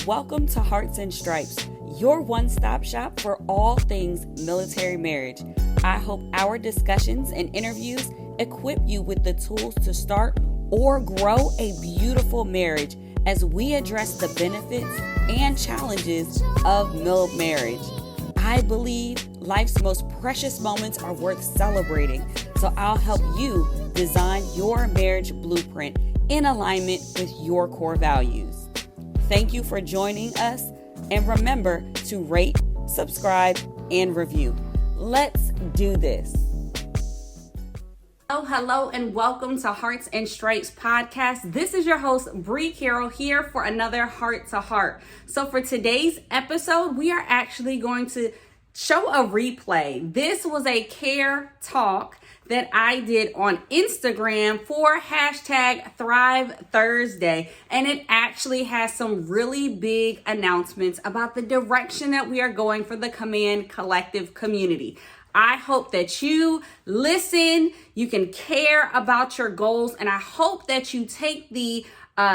Welcome to Hearts and Stripes, your one-stop shop for all things military marriage. I hope our discussions and interviews equip you with the tools to start or grow a beautiful marriage as we address the benefits and challenges of marriage. I believe life's most precious moments are worth celebrating, so I'll help you design your marriage blueprint in alignment with your core values. Thank you for joining us, and remember to rate, subscribe, and review. Let's do this. Hello, and welcome to Hearts and Stripes podcast. This is your host, Bree Carroll, here for another Heart to Heart. So for today's episode, we are actually going to show a replay. This was a care talk that I did on Instagram for hashtag Thrive Thursday. And it actually has some really big announcements about the direction that we are going for the Command Collective community. I hope that you listen, you can care about your goals, and I hope that you take the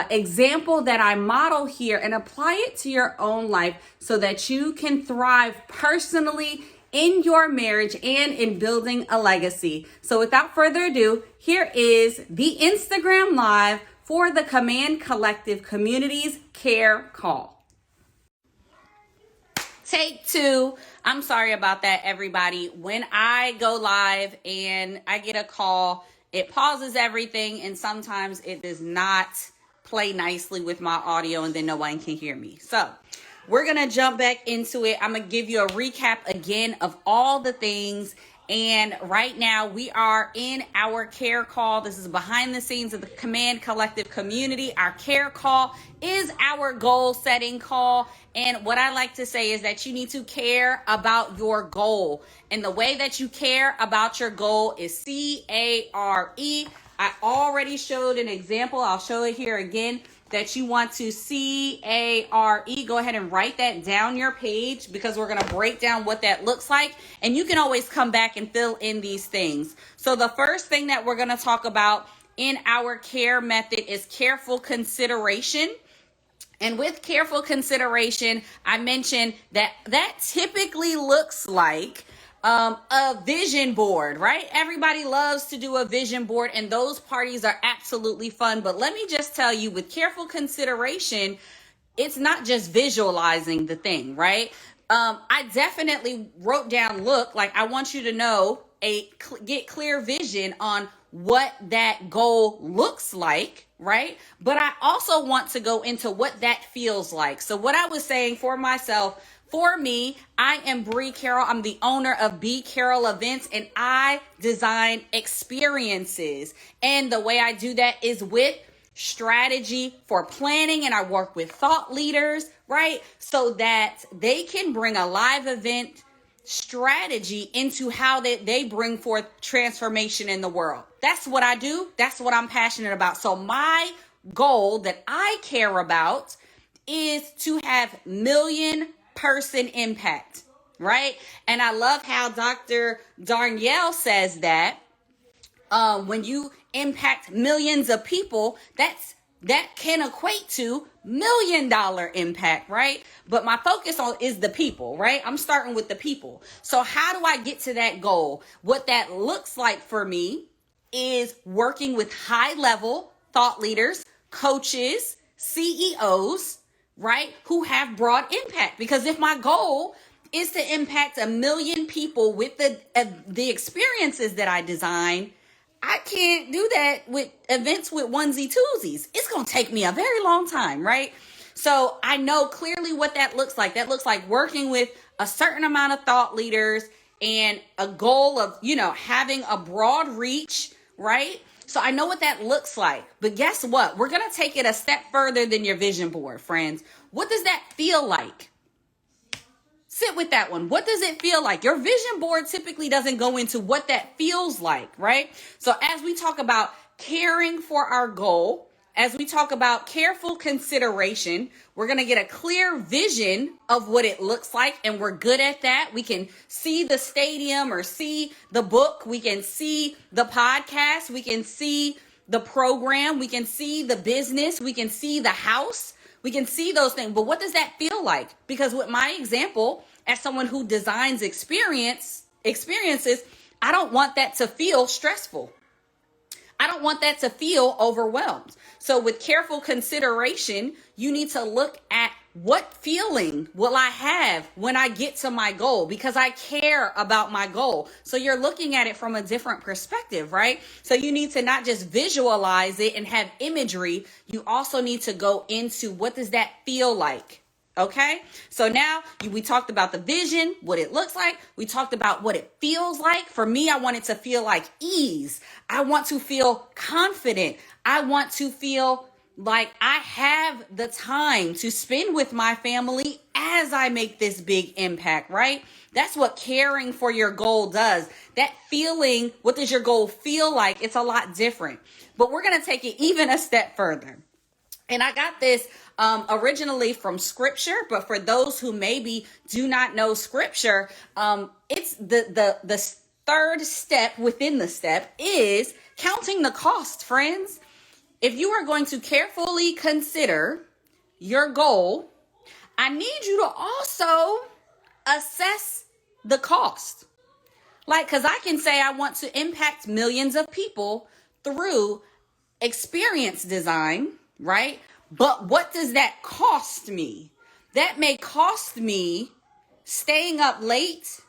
example that I model here and apply it to your own life so that you can thrive personally in your marriage and in building a legacy. So without further ado, here is the Instagram Live for the Command Collective Community's Care Call. Take two. I'm sorry about that, everybody. When I go live and I get a call, it pauses everything, and sometimes it does not play nicely with my audio, and then no one can hear me. So we're going to jump back into it. I'm going to give you a recap again of all the things. And right now we are in our care call. This is behind the scenes of the Command Collective community. Our care call is our goal setting call. And what I like to say is that you need to care about your goal. And the way that you care about your goal is C-A-R-E. I already showed an example. I'll show it here again. That you want to C-A-R-E. Go ahead and write that down your page because we're going to break down what that looks like. And you can always come back and fill in these things. So the first thing that we're going to talk about in our care method is careful consideration. And with careful consideration, I mentioned that typically looks like a vision board, right? Everybody loves to do a vision board, and those parties are absolutely fun. But let me just tell you, with careful consideration, it's not just visualizing the thing, right? I definitely wrote down, I want you to know, get clear vision on what that goal looks like, right? But I also want to go into what that feels like. So what I was saying for myself, for me, I am Bree Carroll. I'm the owner of B Carroll Events, and I design experiences. And the way I do that is with strategy for planning, and I work with thought leaders, right? So that they can bring a live event strategy into how they bring forth transformation in the world. That's what I do. That's what I'm passionate about. So my goal that I care about is to have million-person impact, right? And I love how Dr. Darnielle says that when you impact millions of people, that can equate to $1 million impact, right? But my focus is the people, right? I'm starting with the people. So how do I get to that goal? What that looks like for me is working with high-level thought leaders, coaches, CEOs, right, who have broad impact. Because if my goal is to impact 1 million people with the experiences that I design, I can't do that with events with onesie twosies. It's going to take me a very long time, right? So I know clearly what that looks like. That looks like working with a certain amount of thought leaders and a goal of, having a broad reach, right? So I know what that looks like. But guess what? We're going to take it a step further than your vision board, friends. What does that feel like? Sit with that one. What does it feel like? Your vision board typically doesn't go into what that feels like, right? So as we talk about caring for our goal, as we talk about careful consideration, we're going to get a clear vision of what it looks like, and we're good at that. We can see the stadium or see the book. We can see the podcast. We can see the program. We can see the business. We can see the house. We can see those things, but what does that feel like? Because with my example, as someone who designs experiences, I don't want that to feel stressful. I don't want that to feel overwhelmed. So with careful consideration, you need to look at what feeling will I have when I get to my goal, because I care about my goal. So you're looking at it from a different perspective, right? So you need to not just visualize it and have imagery. You also need to go into what does that feel like? Okay, so now we talked about the vision, what it looks like. We talked about what it feels like. For me, I want it to feel like ease. I want to feel confident. I want to feel like I have the time to spend with my family as I make this big impact, right? That's what caring for your goal does. That feeling, what does your goal feel like? It's a lot different. But we're going to take it even a step further. And I got this originally from scripture, but for those who maybe do not know scripture, it's the third step within the step is counting the cost, friends. If you are going to carefully consider your goal, I need you to also assess the cost. Like, because I can say I want to impact millions of people through experience design, right? But what does that cost me? That may cost me staying up late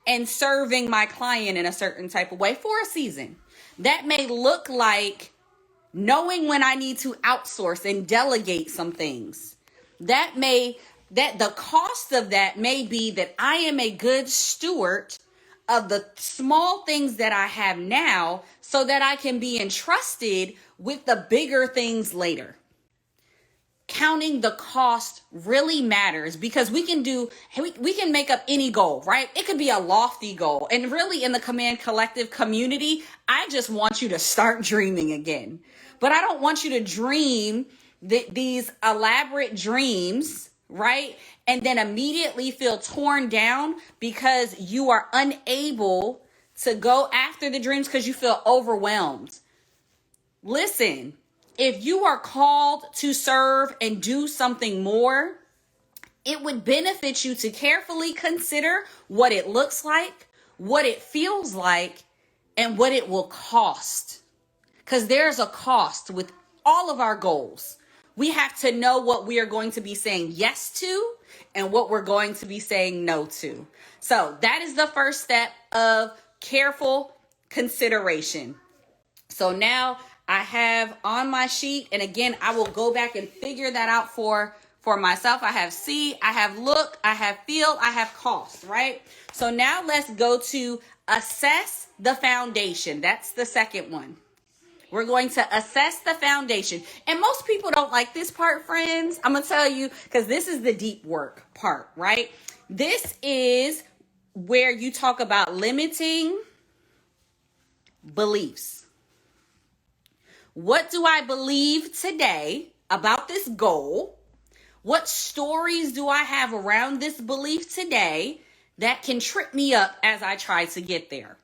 and serving my client in a certain type of way for a season. That may look like knowing when I need to outsource and delegate some things. That the cost of that may be that I am a good steward of the small things that I have now so that I can be entrusted with the bigger things later. Counting the cost really matters, because we can make up any goal, right? It could be a lofty goal. And really in the Command Collective community, I just want you to start dreaming again. But I don't want you to dream these elaborate dreams, right? And then immediately feel torn down because you are unable to go after the dreams because you feel overwhelmed. Listen, if you are called to serve and do something more, it would benefit you to carefully consider what it looks like, what it feels like, and what it will cost. Because there's a cost with all of our goals. We have to know what we are going to be saying yes to and what we're going to be saying no to. So that is the first step of careful consideration. So now I have on my sheet, and again, I will go back and figure that out for myself. I have see, I have look, I have feel, I have cost, right? So now let's go to assess the foundation. That's the second one. We're going to assess the foundation. And most people don't like this part, friends. I'm going to tell you, because this is the deep work part, right? This is where you talk about limiting beliefs. What do I believe today about this goal? What stories do I have around this belief today that can trip me up as I try to get there?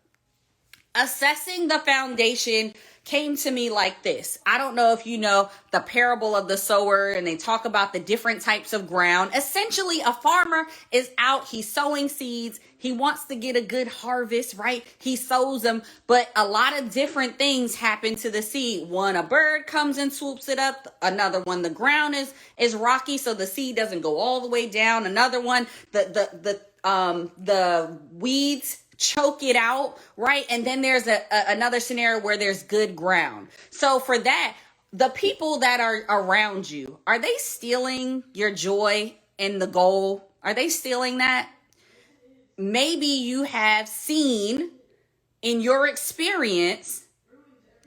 Assessing the foundation came to me like this. I don't know if you know the parable of the sower, and they talk about the different types of ground. Essentially, a farmer is out, he's sowing seeds. He wants to get a good harvest, right? He sows them, but a lot of different things happen to the seed. One, a bird comes and swoops it up. Another one, the ground is rocky, so the seed doesn't go all the way down. Another one, the weeds choke it out, right? And then there's another scenario where there's good ground. So for that, the people that are around you, are they stealing your joy in the goal? Are they stealing that? Maybe you have seen in your experience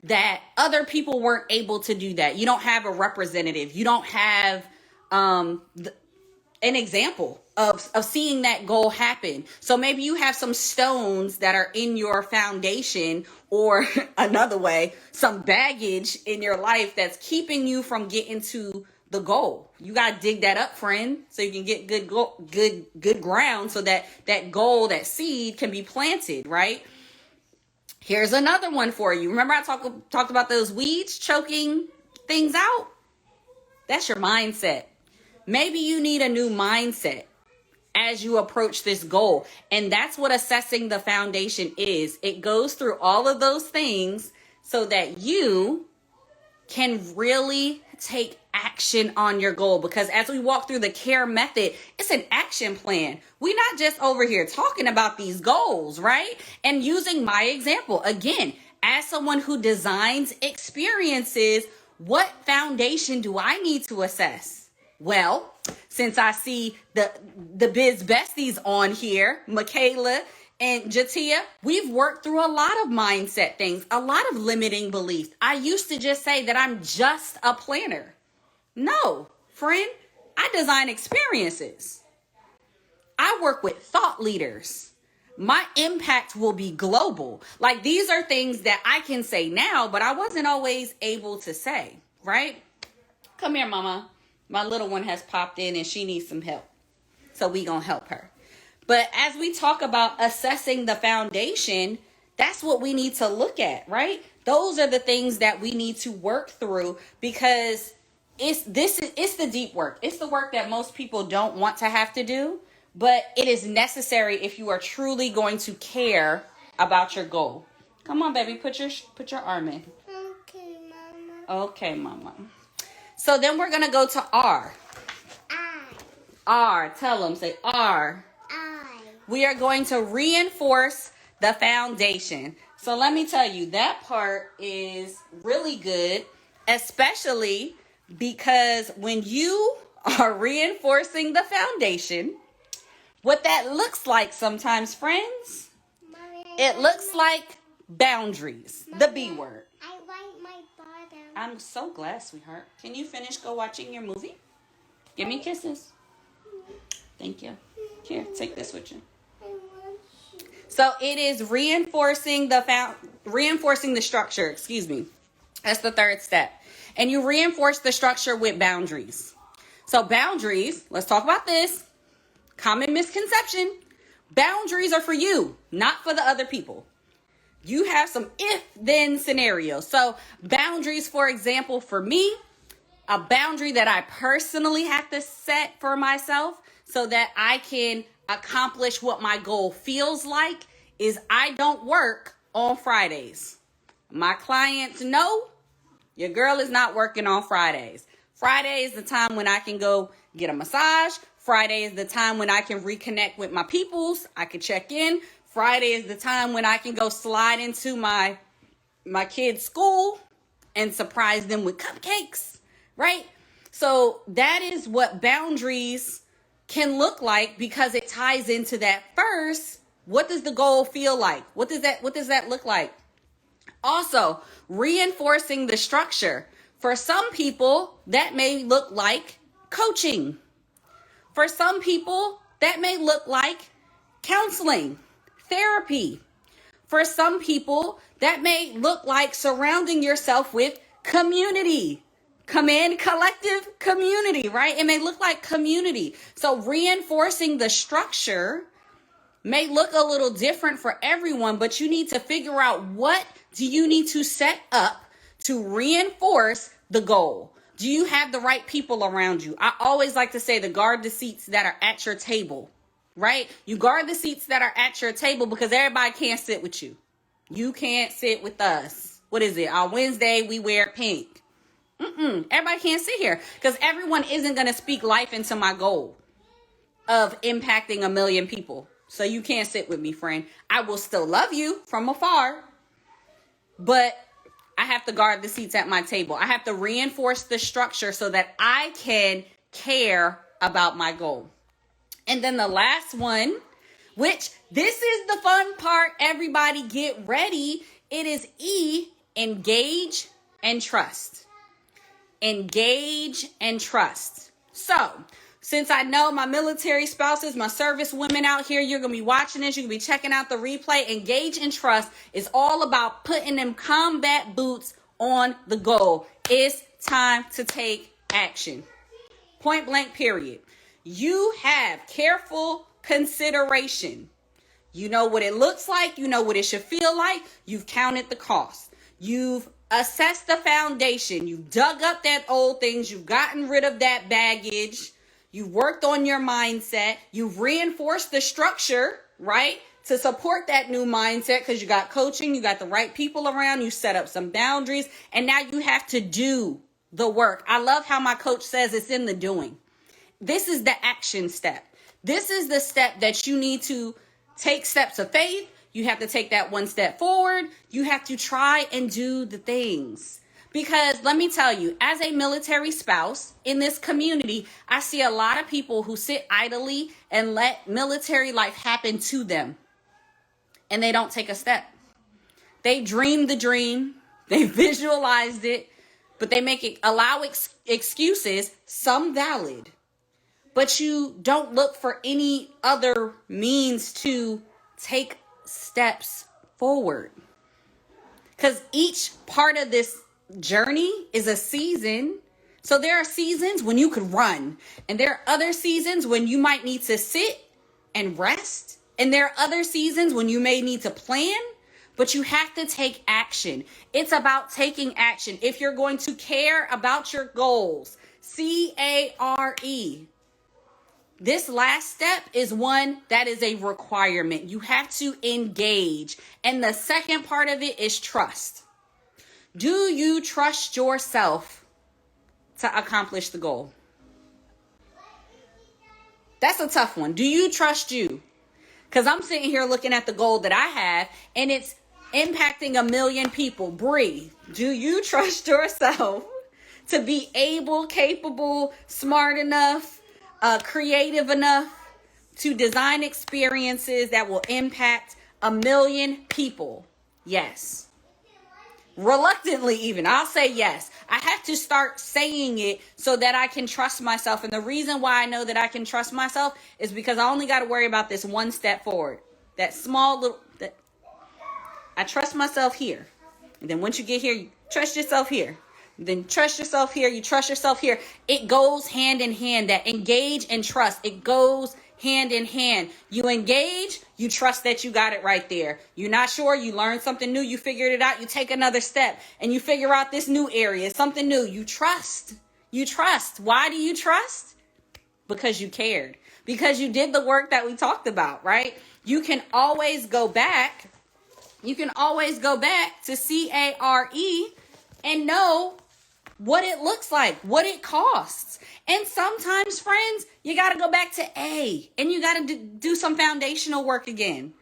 that other people weren't able to do that. You don't have a representative. You don't have an example of seeing that goal happen. So maybe you have some stones that are in your foundation, or another way, some baggage in your life that's keeping you from getting to the goal. You got to dig that up, friend, so you can get good ground so that goal, that seed can be planted, right? Here's another one for you. Remember I talked about those weeds choking things out? That's your mindset. Maybe you need a new mindset as you approach this goal. And that's what assessing the foundation is. It goes through all of those things so that you can really take action on your goal. Because as we walk through the CARE method, it's an action plan. We're not just over here talking about these goals, right? And using my example, again, as someone who designs experiences, what foundation do I need to assess? Well, since I see the biz besties on here, Michaela and Jatia, we've worked through a lot of mindset things, a lot of limiting beliefs. I used to just say that I'm just a planner. No, friend, I design experiences. I work with thought leaders. My impact will be global. Like, these are things that I can say now, but I wasn't always able to say, right? Come here, mama. My little one has popped in and she needs some help. So we gonna help her. But as we talk about assessing the foundation, that's what we need to look at, right? Those are the things that we need to work through, because it's the deep work. It's the work that most people don't want to have to do, but it is necessary if you are truly going to care about your goal. Come on, baby, put your arm in. Okay, mama. Okay, mama. So then we're gonna go to R. R. Tell them. Say R. We are going to reinforce the foundation. So let me tell you, that part is really good, especially because when you are reinforcing the foundation, what that looks like sometimes, friends, it looks like boundaries, the B word. I like my bottom. I'm so glad, sweetheart. Can you finish watching your movie? Give me kisses. Thank you. Here, take this with you. So it is reinforcing the structure, excuse me. That's the third step. And you reinforce the structure with boundaries. So boundaries, let's talk about this. Common misconception. Boundaries are for you, not for the other people. You have some if-then scenarios. So boundaries, for example, for me, a boundary that I personally have to set for myself so that I can accomplish what my goal feels like is I don't work on Fridays. My clients know your girl is not working on Fridays. Friday is the time when I can go get a massage. Friday is the time when I can reconnect with my peoples. I can check in. Friday is the time when I can go slide into my kids' school and surprise them with cupcakes, right? So that is what boundaries can look like, because it ties into that first. What does the goal feel like? What does that look like? Also, reinforcing the structure. For some people, that may look like coaching. For some people, that may look like counseling, therapy. For some people, that may look like surrounding yourself with community. Command collective community, right? It may look like community. So reinforcing the structure may look a little different for everyone, but you need to figure out, what do you need to set up to reinforce the goal? Do you have the right people around you? I always like to say, to guard the seats that are at your table, right? You guard the seats that are at your table, because everybody can't sit with you. You can't sit with us. What is it? On Wednesday, we wear pink. Everybody can't sit here, because everyone isn't going to speak life into my goal of impacting 1 million people. So you can't sit with me, friend. I will still love you from afar, but I have to guard the seats at my table. I have to reinforce the structure so that I can care about my goal. And then the last one, which this is the fun part, everybody get ready. It is E, engage and trust. Engage and trust. So, since I know my military spouses, my service women out here, you're going to be watching this, you're going to be checking out the replay. Engage and trust is all about putting them combat boots on the goal. It's time to take action. Point blank, period. You have careful consideration. You know what it looks like. You know what it should feel like. You've counted the cost. You've assessed the foundation. You've dug up that old things. You've gotten rid of that baggage. You've worked on your mindset. You've reinforced the structure, right? To support that new mindset, because you got coaching, you got the right people around, you set up some boundaries, and now you have to do the work. I love how my coach says it's in the doing. This is the action step. This is the step that you need to take steps of faith. You have to take that one step forward. You have to try and do the things. Because let me tell you, as a military spouse in this community, I see a lot of people who sit idly and let military life happen to them. And they don't take a step. They dream the dream. They visualized it. But they allow excuses, some valid. But you don't look for any other means to take steps forward. Because each part of this journey is a season. So there are seasons when you could run. And there are other seasons when you might need to sit and rest. And there are other seasons when you may need to plan. But you have to take action. It's about taking action. If you're going to care about your goals, CARE. This last step is one that is a requirement. You have to engage. And the second part of it is trust. Do you trust yourself to accomplish the goal? That's a tough one. Do you trust you? Because I'm sitting here looking at the goal that I have, and it's impacting 1 million people. Breathe. Do you trust yourself to be able, capable, smart enough, creative enough to design experiences that will impact 1 million people? Yes. Reluctantly even, I'll say yes. I have to start saying it so that I can trust myself. And the reason why I know that I can trust myself is because I only got to worry about this one step forward. That small little, I trust myself here. And then once you get here, you trust yourself here. Then trust yourself here. You trust yourself here. It goes hand in hand. That engage and trust. It goes hand in hand. You engage, you trust that you got it right there. You're not sure, you learned something new, you figured it out, you take another step and you figure out this new area, something new. You trust. You trust. Why do you trust? Because you cared. Because you did the work that we talked about, right? You can always go back. You can always go back to CARE and know what it looks like, what it costs. And sometimes, friends, you got to go back to A and you got to do some foundational work again.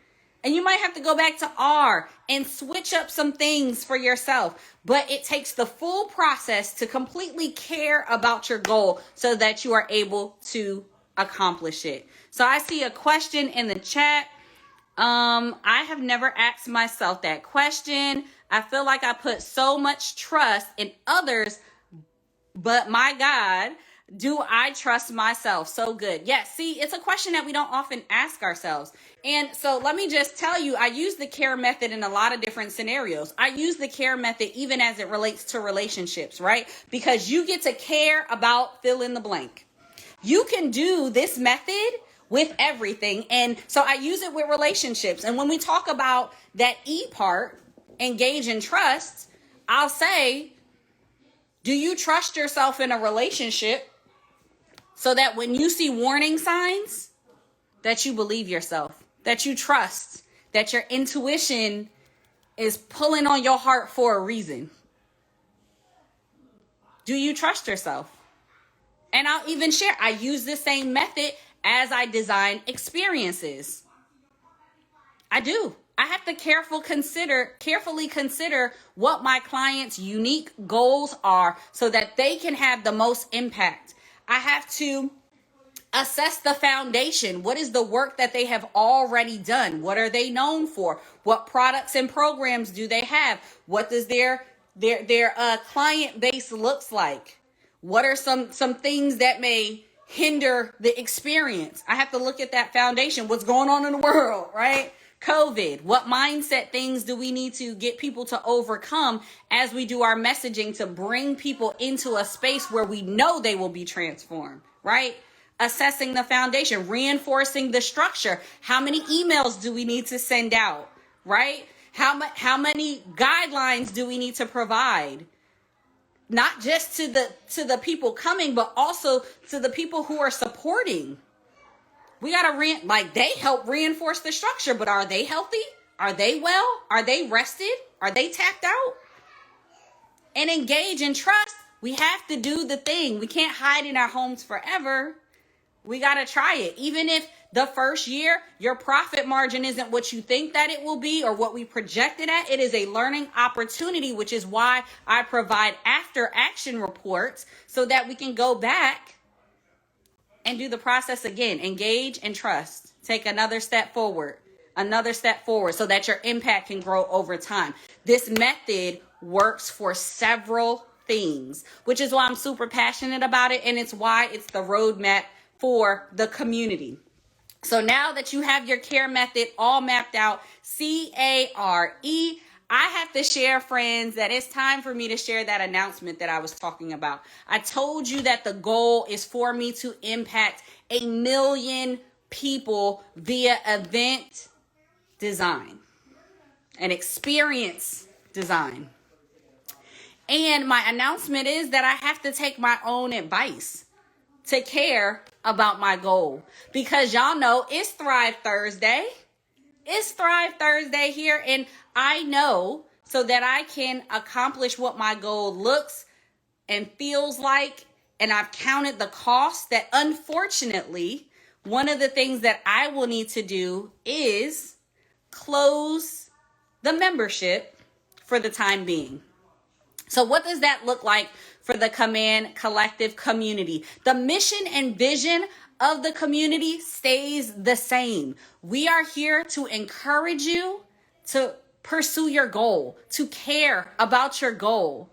And you might have to go back to R and switch up some things for yourself. But it takes the full process to completely care about your goal so that you are able to accomplish it. So I see a question in the chat. I have never asked myself that question. I feel like I put so much trust in others, but my God, do I trust myself? So good. Yes. See, it's a question that we don't often ask ourselves. And so let me just tell you, I use the CARE method in a lot of different scenarios. I use the CARE method even as it relates to relationships, right? Because you get to care about fill in the blank. You can do this method with everything. And so I use it with relationships. And when we talk about that E part, engage and trust, I'll say, do you trust yourself in a relationship so that when you see warning signs, that you believe yourself, that you trust, that your intuition is pulling on your heart for a reason? Do you trust yourself? And I'll even share, I use the same method as I design experiences. I do. I have to carefully consider what my clients' unique goals are so that they can have the most impact. I have to assess the foundation. What is the work that they have already done? What are they known for? What products and programs do they have? What does their client base looks like? What are some things that may hinder the experience? I have to look at that foundation. What's going on in the world, right? COVID. What mindset things do we need to get people to overcome as we do our messaging to bring people into a space where we know they will be transformed, right? Assessing the foundation, reinforcing the structure. How many emails do we need to send out, right? How many guidelines do we need to provide? not just to the people coming, but also to the people who are supporting. We got to they help reinforce the structure, but are they healthy? Are they well? Are they rested? Are they tapped out? And engage and trust. We have to do the thing. We can't hide in our homes forever. We got to try it. Even if the first year, your profit margin isn't what you think that it will be or what we projected at, it is a learning opportunity, which is why I provide after action reports so that we can go back and do the process again. Engage and trust. Take another step forward so that your impact can grow over time. This method works for several things, which is why I'm super passionate about it. And it's why it's the roadmap for the community. So now that you have your care method all mapped out, CARE, I have to share, friends, that it's time for me to share that announcement that I was talking about. I told you that the goal is for me to impact 1 million people via event design and experience design. And my announcement is that I have to take my own advice to care about my goal, because y'all know it's Thrive Thursday. It's Thrive Thursday here, and I know so that I can accomplish what my goal looks and feels like, and I've counted the cost, that unfortunately, one of the things that I will need to do is close the membership for the time being. So what does that look like for the Command Collective community? The mission and vision of the community stays the same. We are here to encourage you to pursue your goal, to care about your goal.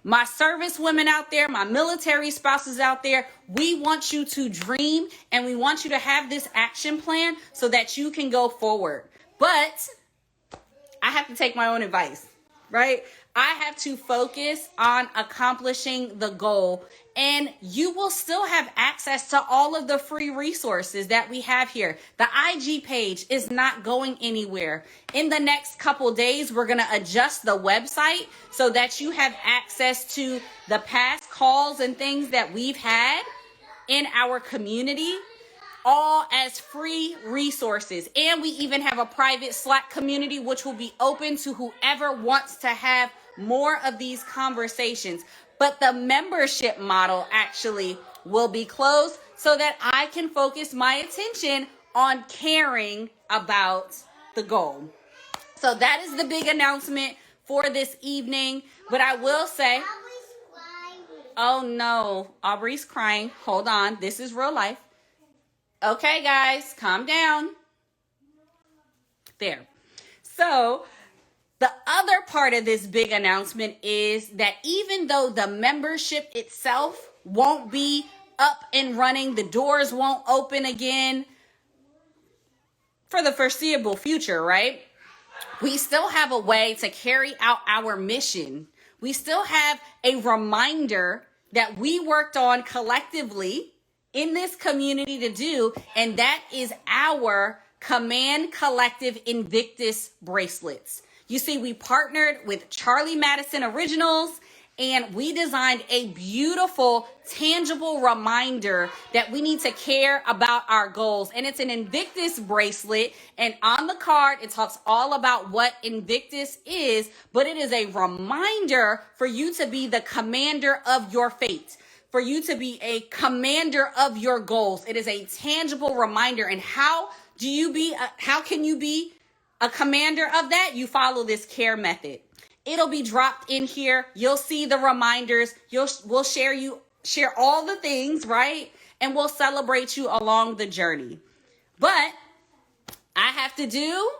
My service women out there, my military spouses out there, we want you to dream and we want you to have this action plan so that you can go forward. But I have to take my own advice, right? I have to focus on accomplishing the goal, and you will still have access to all of the free resources that we have here. The IG page is not going anywhere. In the next couple days, we're going to adjust the website so that you have access to the past calls and things that we've had in our community, all as free resources. And we even have a private Slack community, which will be open to whoever wants to have more of these conversations. But the membership model actually will be closed so that I can focus my attention on caring about the goal. So that is the big announcement for this evening. But I will say, oh no, Aubrey's crying. Hold on. This is real life. Okay, guys, calm down. There. So the other part of this big announcement is that even though the membership itself won't be up and running, the doors won't open again for the foreseeable future, right? We still have a way to carry out our mission. We still have a reminder that we worked on collectively in this community to do, and that is our Command Collective Invictus bracelets. You see, we partnered with Charlie Madison Originals, and we designed a beautiful, tangible reminder that we need to care about our goals. And it's an Invictus bracelet, and on the card, it talks all about what Invictus is, but it is a reminder for you to be the commander of your fate, for you to be a commander of your goals. It is a tangible reminder. And how can you be a commander of that? You follow this care method. It'll be dropped in here. You'll see the reminders. We'll share all the things, right? And we'll celebrate you along the journey. But I have to do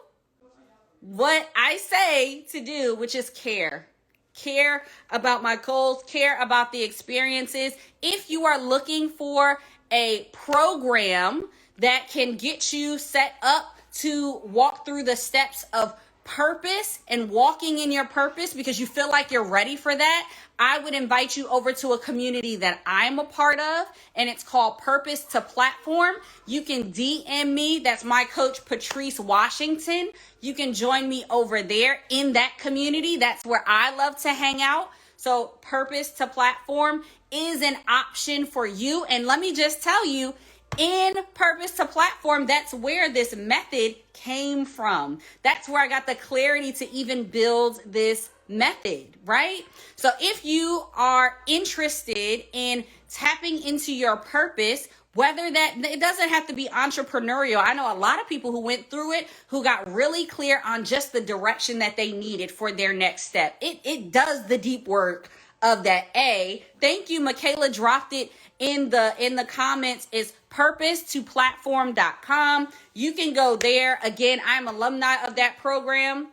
what I say to do, which is care. Care about my goals, care about the experiences. If you are looking for a program that can get you set up to walk through the steps of purpose and walking in your purpose because you feel like you're ready for that, I would invite you over to a community that I'm a part of, and it's called Purpose to Platform. You can DM me. That's my coach, Patrice Washington. You can join me over there in that community. That's where I love to hang out. So purpose to platform is an option for you. And let me just tell you, in purpose to platform, that's where this method came from. That's where I got the clarity to even build this method, right? So if you are interested in tapping into your purpose, whether that, it doesn't have to be entrepreneurial. I know a lot of people who went through it who got really clear on just the direction that they needed for their next step. It does the deep work of that. Thank you. Michaela dropped it in the comments. Is purpose2platform.com. You can go there. Again, I'm alumni of that program,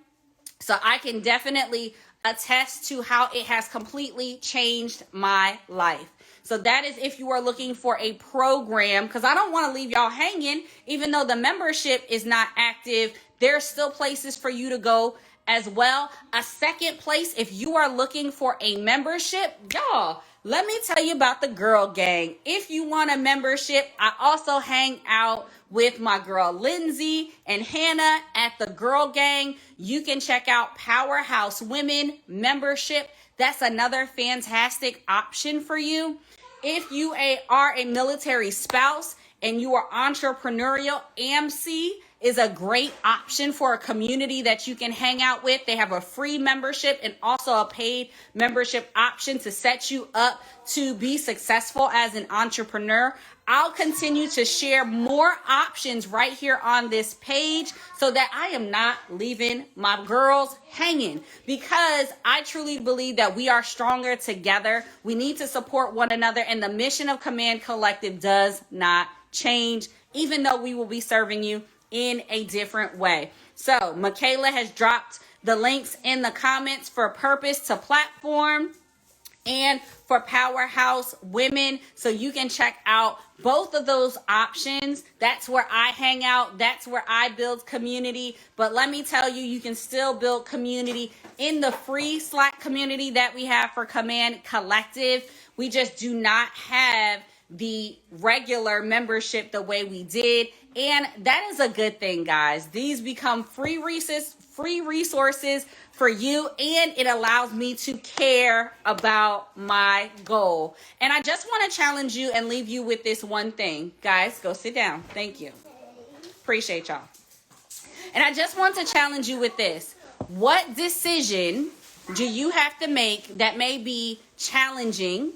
so I can definitely attest to how it has completely changed my life. So that is if you are looking for a program, because I don't want to leave y'all hanging. Even though the membership is not active, there's still places for you to go as well. A second place, if you are looking for a membership, y'all, let me tell you about the Girl Gang. If you want a membership, I also hang out with my girl Lindsay and Hannah at the Girl Gang. You can check out Powerhouse Women membership. That's another fantastic option for you. If you are a military spouse and you are entrepreneurial, AMC is a great option for a community that you can hang out with. They have a free membership and also a paid membership option to set you up to be successful as an entrepreneur. I'll continue to share more options right here on this page so that I am not leaving my girls hanging, because I truly believe that we are stronger together. We need to support one another, and the mission of Command Collective does not change, even though we will be serving you in a different way. So Michaela has dropped the links in the comments for Purpose to Platform and for Powerhouse Women, so you can check out both of those options. That's where I hang out. That's where I build community. But let me tell you, you can still build community in the free Slack community that we have for Command Collective. We just do not have the regular membership the way we did. And that is a good thing, guys. These become free resources for you, and it allows me to care about my goal. And I just want to challenge you and leave you with this one thing. Guys, go sit down. Thank you. Appreciate y'all. And I just want to challenge you with this. What decision do you have to make that may be challenging,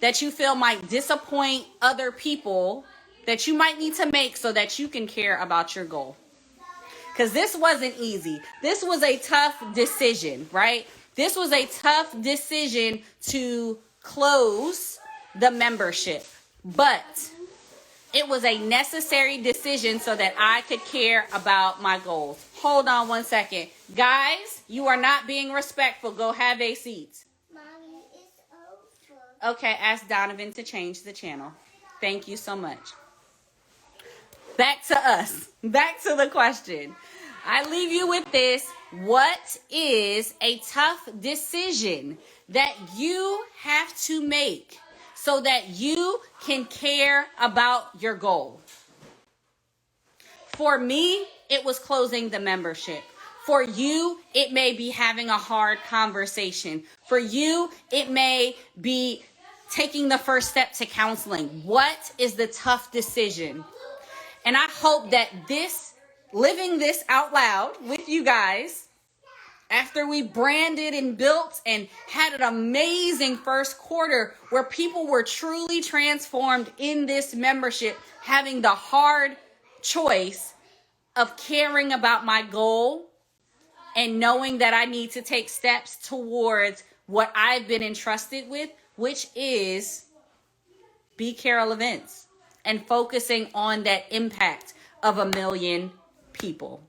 that you feel might disappoint other people, that you might need to make so that you can care about your goal? Because this wasn't easy. This was a tough decision, right? This was a tough decision to close the membership, but it was a necessary decision so that I could care about my goals. Hold on one second. Guys, you are not being respectful. Go have a seat. Mommy, it's over. Okay, ask Donovan to change the channel. Thank you so much. Back to us. Back to the question. I leave you with this. What is a tough decision that you have to make so that you can care about your goal? For me, it was closing the membership. For you, it may be having a hard conversation. For you, it may be taking the first step to counseling. What is the tough decision? And I hope that living this out loud with you guys, after we branded and built and had an amazing first quarter where people were truly transformed in this membership, having the hard choice of caring about my goal and knowing that I need to take steps towards what I've been entrusted with, which is be Carol events. And focusing on that impact of 1 million people.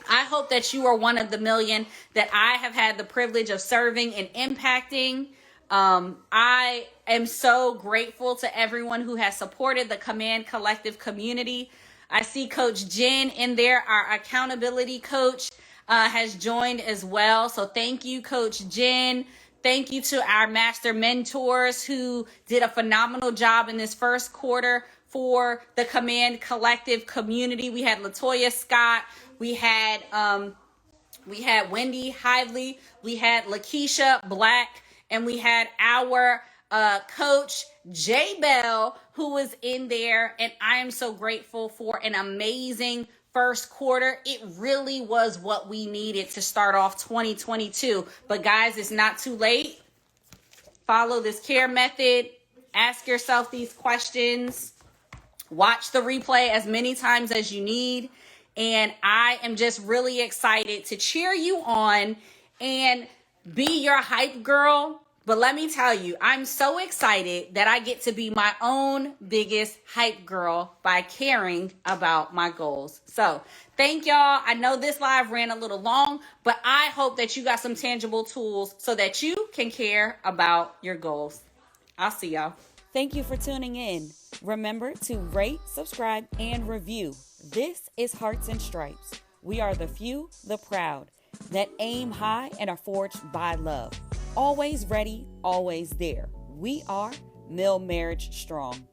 I hope that you are one of the million that I have had the privilege of serving and impacting. I am so grateful to everyone who has supported the Command Collective community. I see Coach Jen in there. Our accountability coach has joined as well. So thank you, Coach Jen. Thank you to our master mentors who did a phenomenal job in this first quarter for the Command Collective community. We had Latoya Scott, we had Wendy Hively, we had Lakeisha Black, and we had our coach J Bell, who was in there, and I am so grateful for an amazing first quarter. It really was what we needed to start off 2022. But guys, it's not too late. Follow this care method. Ask yourself these questions. Watch the replay as many times as you need. And I am just really excited to cheer you on and be your hype girl. But let me tell you, I'm so excited that I get to be my own biggest hype girl by caring about my goals. So thank y'all. I know this live ran a little long, but I hope that you got some tangible tools so that you can care about your goals. I'll see y'all. Thank you for tuning in. Remember to rate, subscribe, and review. This is Hearts and Stripes. We are the few, the proud, that aim high and are forged by love. Always ready, always there. We are Mill Marriage Strong.